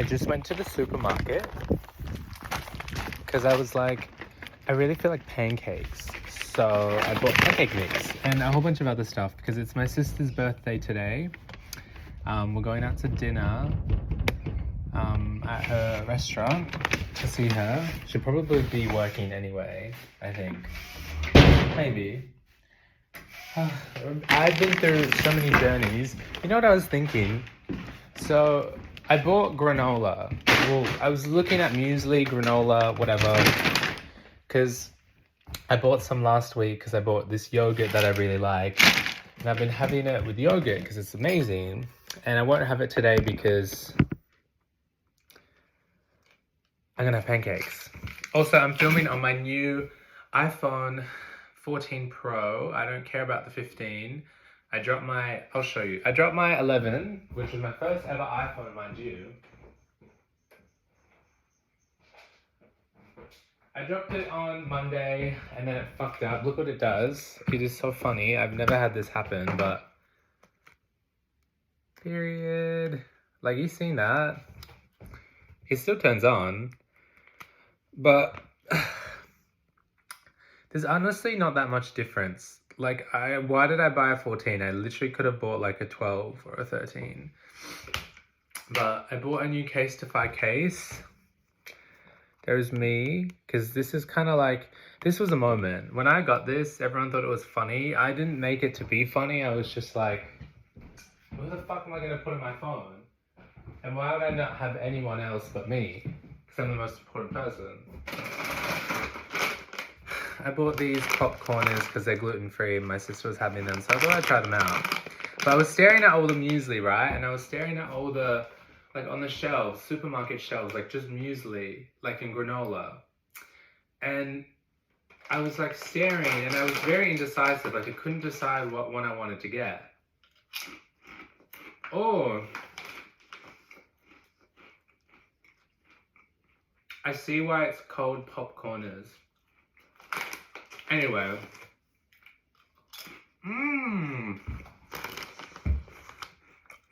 just went to the supermarket because I was like, I really feel like pancakes. So I bought pancake mix and a whole bunch of other stuff because it's my sister's birthday today. We're going out to dinner at her restaurant to see her. She'll probably be working anyway, I think. Maybe. I've been through so many journeys. You know what I was thinking? So I bought granola. Well, I was looking at muesli, granola, whatever. Because I bought some last week because I bought this yogurt that I really like. And I've been having it with yogurt because it's amazing. And I won't have it today because I'm going to have pancakes. Also, I'm filming on my new iPhone 14 Pro. I don't care about the 15. I'll show you. I dropped my 11, which was my first ever iPhone, mind you. I dropped it on Monday and then it fucked up. Look what it does. It is so funny. I've never had this happen, but period. Like, you seen that? It still turns on, but there's honestly not that much difference. Like, why did I buy a 14? I literally could have bought like a 12 or a 13. But I bought a new Casetify case. There's me, because this is kind of like, this was a moment. When I got this, everyone thought it was funny. I didn't make it to be funny. I was just like, where the fuck am I going to put in my phone? And why would I not have anyone else but me? Because I'm the most important person. I bought these popcorners because they're gluten-free and my sister was having them, so I thought I'd try them out. But I was staring at all the muesli, right? And I was staring at all the, like, on the shelves, supermarket shelves, like just muesli, like in granola. And I was like staring and I was very indecisive. Like, I couldn't decide what one I wanted to get. Oh, I see why it's called popcorners. Anyway.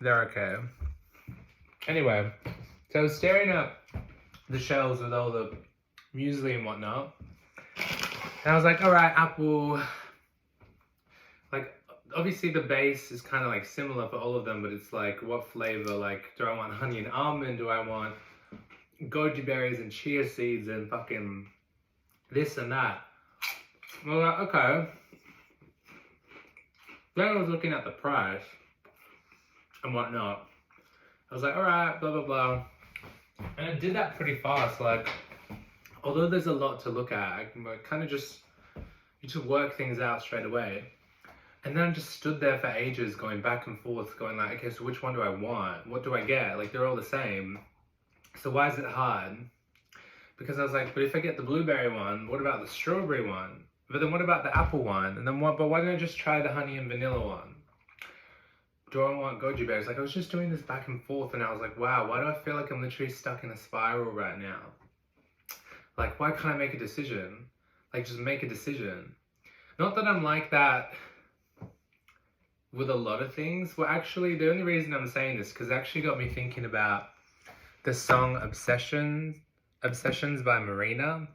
They're okay. Anyway, so I was staring at the shelves with all the muesli and whatnot. And I was like, alright, apple. Like, obviously the base is kind of like similar for all of them, but it's like, what flavor? Like, do I want honey and almond? Do I want goji berries and chia seeds and fucking this and that? I was like, okay. Then I was looking at the price and whatnot. I was like, alright, blah, blah, blah. And I did that pretty fast. Like, although there's a lot to look at, I kind of just, you just work things out straight away. And then I just stood there for ages going back and forth, going like, okay, so which one do I want? What do I get? Like, they're all the same. So why is it hard? Because I was like, but if I get the blueberry one, what about the strawberry one? But then what about the apple one? And then what, but why don't I just try the honey and vanilla one? Do I want goji berries? Like, I was just doing this back and forth and I was like, wow, why do I feel like I'm literally stuck in a spiral right now? Like, why can't I make a decision? Like, just make a decision. Not that I'm like that with a lot of things. Well, actually, the only reason I'm saying this, because it actually got me thinking about the song Obsessions by Marina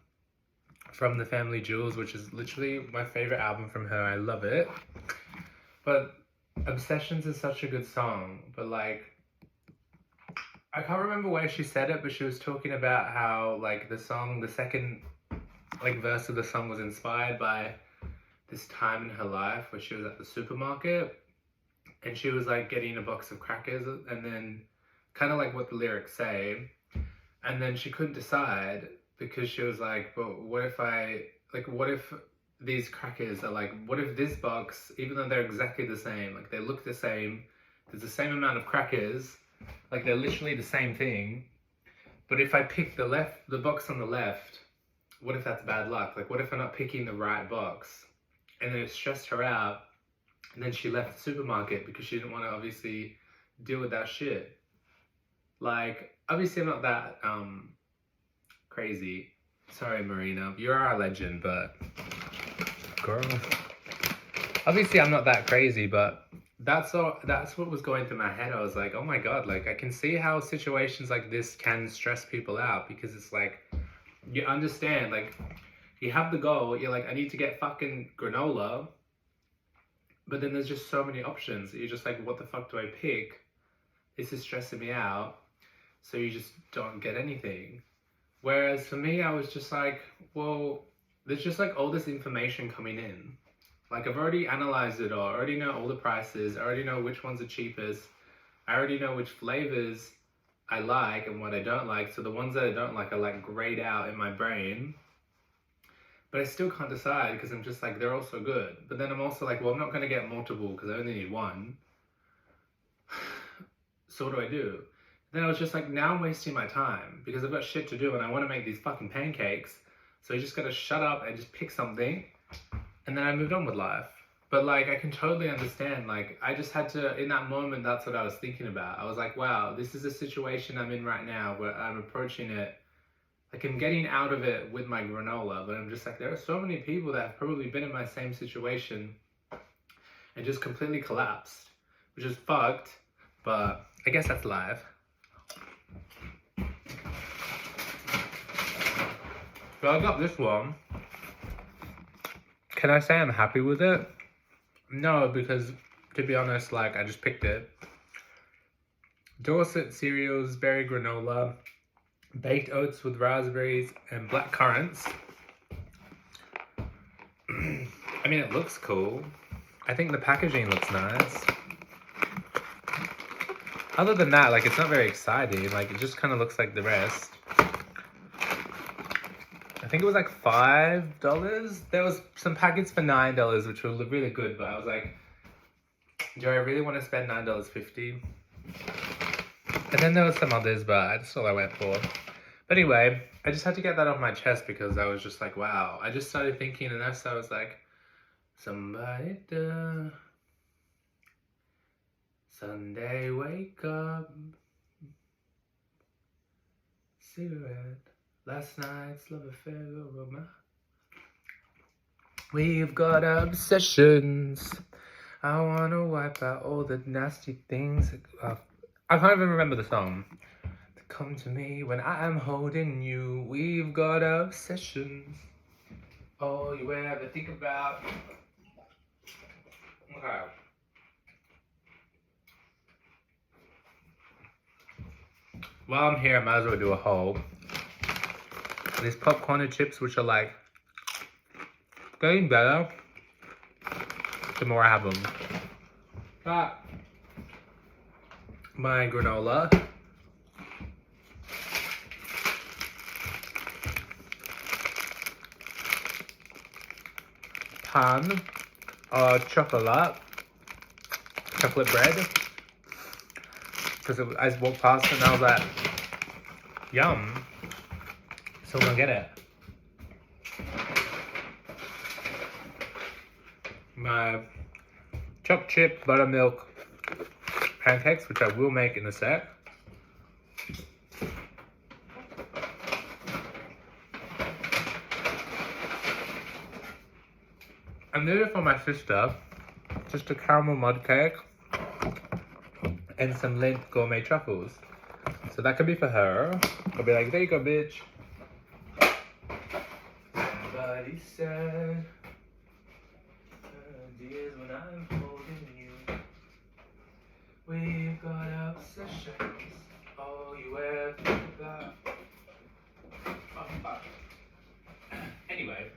from The Family Jewels, which is literally my favorite album from her. I love it. But Obsessions is such a good song, but like, I can't remember where she said it, but she was talking about how like the song, the second like verse of the song was inspired by this time in her life where she was at the supermarket and she was like getting a box of crackers and then kind of like what the lyrics say, and then she couldn't decide because she was like, but what if these crackers are like, what if this box, even though they're exactly the same, like they look the same, there's the same amount of crackers, like they're literally the same thing, but if I pick the box on the left, what if that's bad luck? Like, what if I'm not picking the right box? And then it stressed her out, and then she left the supermarket because she didn't want to obviously deal with that shit. Like, obviously I'm not that crazy. Sorry, Marina, you're our legend, but girl, obviously I'm not that crazy, but that's all. That's what was going through my head. I was like, oh my god, like I can see how situations like this can stress people out because it's like you understand, like you have the goal. You're like, I need to get fucking granola, but then there's just so many options. You're just like, what the fuck do I pick? This is stressing me out. So you just don't get anything. Whereas for me, I was just like, well, there's just like all this information coming in. Like I've already analyzed it all. I already know all the prices. I already know which ones are cheapest. I already know which flavors I like and what I don't like. So the ones that I don't like, I like grayed out in my brain. But I still can't decide because I'm just like, they're all so good. But then I'm also like, well, I'm not going to get multiple because I only need one. So what do I do? Then I was just like, now I'm wasting my time because I've got shit to do and I want to make these fucking pancakes. So I just got to shut up and just pick something. And then I moved on with life. But like, I can totally understand. Like, I just had to, in that moment, that's what I was thinking about. I was like, wow, this is a situation I'm in right now where I'm approaching it. Like, I'm getting out of it with my granola, but I'm just like, there are so many people that have probably been in my same situation and just completely collapsed, which is fucked, but I guess that's life. But I got this one. Can I say I'm happy with it? No, because to be honest, like I just picked it. Dorset cereals, berry granola, baked oats with raspberries and black currants. I mean, it looks cool. I think the packaging looks nice. Other than that, like it's not very exciting. Like it just kind of looks like the rest. I think it was like $5. There was some packets for $9, which were really good, but I was like, do I really want to spend $9.50? And then there was some others, but that's all I went for. But anyway, I just had to get that off my chest because I was just like, wow. I just started thinking, and that's I was like, somebody da, Sunday wake up, cigarette. Last night's love affair over my... We've got obsessions. I wanna wipe out all the nasty things. I can't even remember the song. Come to me when I am holding you. We've got obsessions. All you ever think about. Okay. While I'm here, I might as well do a haul. These popcorn and chips, which are like getting better the more I have them. But my granola, pan of chocolate bread. Because I just walked past and I was like, yum. So I'm gonna get it. My choc chip buttermilk pancakes, which I will make in a sec. And this is for my sister, just a caramel mud cake and some Lindt gourmet truffles. So that could be for her. I'll be like, there you go, bitch. Somebody said, dears, when I'm holding you, we've got obsessions. All you ever think about. Oh, fuck. Anyway.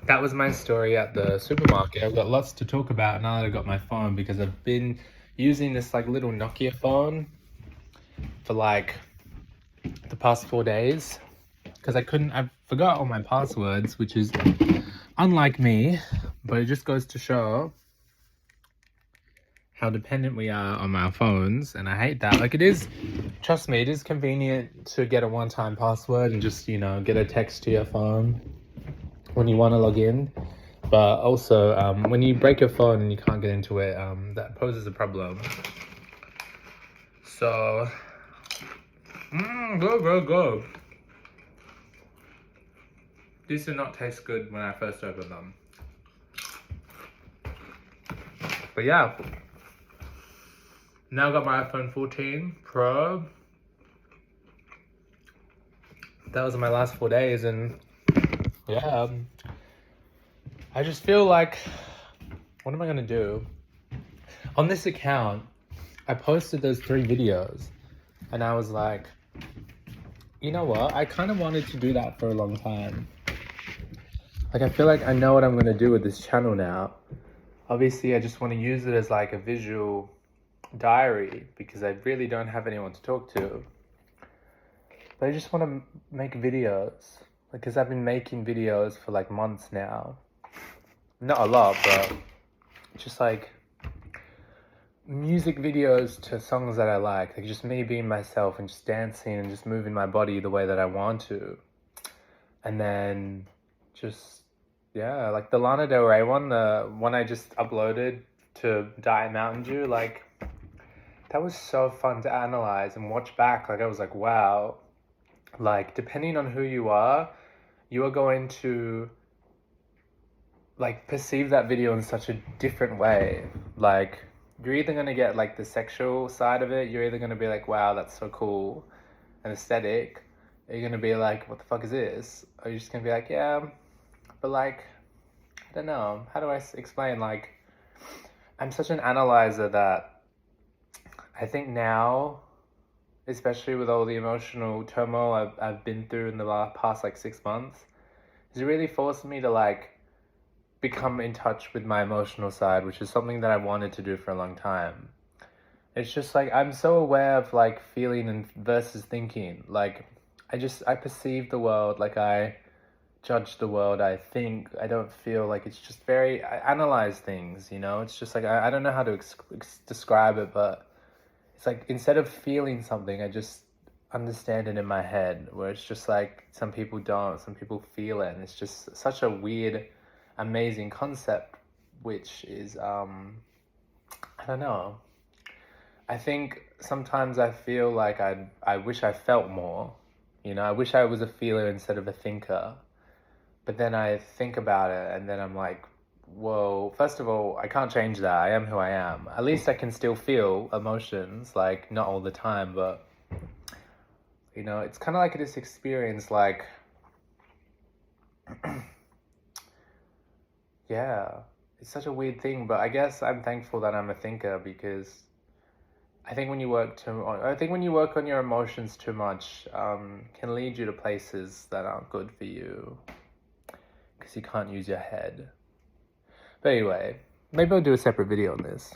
That was my story at the supermarket. I've got lots to talk about now that I got my phone because I've been using this like little Nokia phone for like the past 4 days because I forgot all my passwords, which is unlike me, but it just goes to show how dependent we are on our phones, and I hate that. Like it is, trust me, it is convenient to get a one-time password and just, you know, get a text to your phone when you want to log in, but also when you break your phone and you can't get into it, that poses a problem. So go. These did not taste good when I first opened them. But yeah, now I got my iPhone 14 Pro. That was my last 4 days, and yeah, I just feel like, what am I gonna do? On this account, I posted those 3 videos, and I was like, you know what? I kind of wanted to do that for a long time. Like, I feel like I know what I'm gonna do with this channel now. Obviously, I just want to use it as like a visual diary because I really don't have anyone to talk to. But I just want to make videos, because I've been making videos for like months now. Not a lot, but just like music videos to songs that I like just me being myself and just dancing and just moving my body the way that I want to. And then just, yeah, like the Lana Del Rey one, the one I just uploaded to Diet Mountain Dew, like that was so fun to analyze and watch back. Like I was like, wow, like depending on who you are going to like perceive that video in such a different way. Like you're either going to get like the sexual side of it, you're either going to be like, wow, that's so cool and aesthetic, or you're going to be like, what the fuck is this? Or you're just going to be like, yeah, but like, I don't know, how do I explain? Like, I'm such an analyzer that I think now, especially with all the emotional turmoil I've been through in the past like 6 months, it's really forced me to like become in touch with my emotional side, which is something that I wanted to do for a long time. It's just like I'm so aware of like feeling and versus thinking. Like I perceive the world, like I judge the world, I think, I don't feel. Like it's just very, I analyze things, you know? It's just like I don't know how to describe it, but it's like instead of feeling something, I just understand it in my head, where it's just like some people don't, some people feel it, and it's just such a weird, amazing concept, which is I don't know. I think sometimes I feel like I wish I felt more, you know. I wish I was a feeler instead of a thinker. But then I think about it, and then I'm like, whoa, first of all, I can't change that. I am who I am. At least I can still feel emotions, like not all the time, but you know, it's kind of like this experience, like yeah, it's such a weird thing, but I guess I'm thankful that I'm a thinker, because I think when you work on your emotions too much, can lead you to places that aren't good for you, because you can't use your head. But anyway, maybe I'll do a separate video on this.